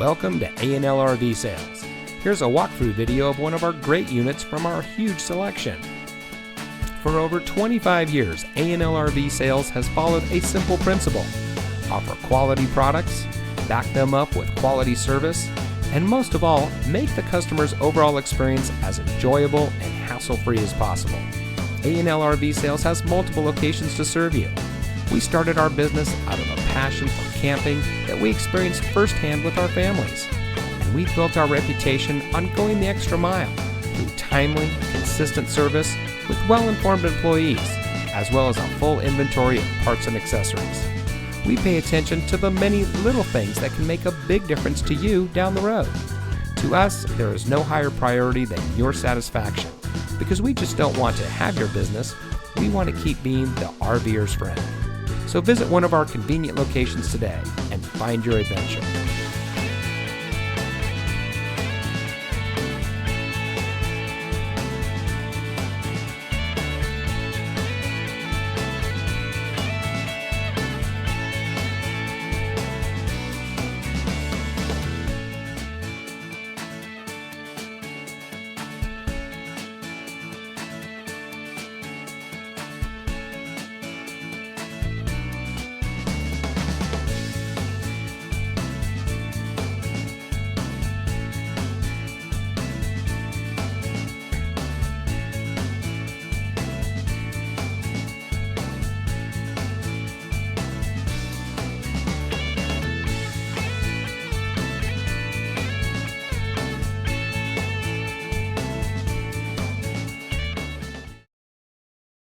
Welcome to A&L RV Sales. Here's a walkthrough video of one of our great units from our huge selection. For over 25 years, A&L RV Sales has followed a simple principle: offer quality products, back them up with quality service, and most of all, make the customer's overall experience as enjoyable and hassle-free as possible. A&L RV Sales has multiple locations to serve you. We started our business out of a passion for camping that we experienced firsthand with our families. And we've built our reputation on going the extra mile through timely, consistent service with well-informed employees, as well as a full inventory of parts and accessories. We pay attention to the many little things that can make a big difference to you down the road. To us, there is no higher priority than your satisfaction, because we just don't want to have your business. We want to keep being the RVer's friend. So visit one of our convenient locations today and find your adventure.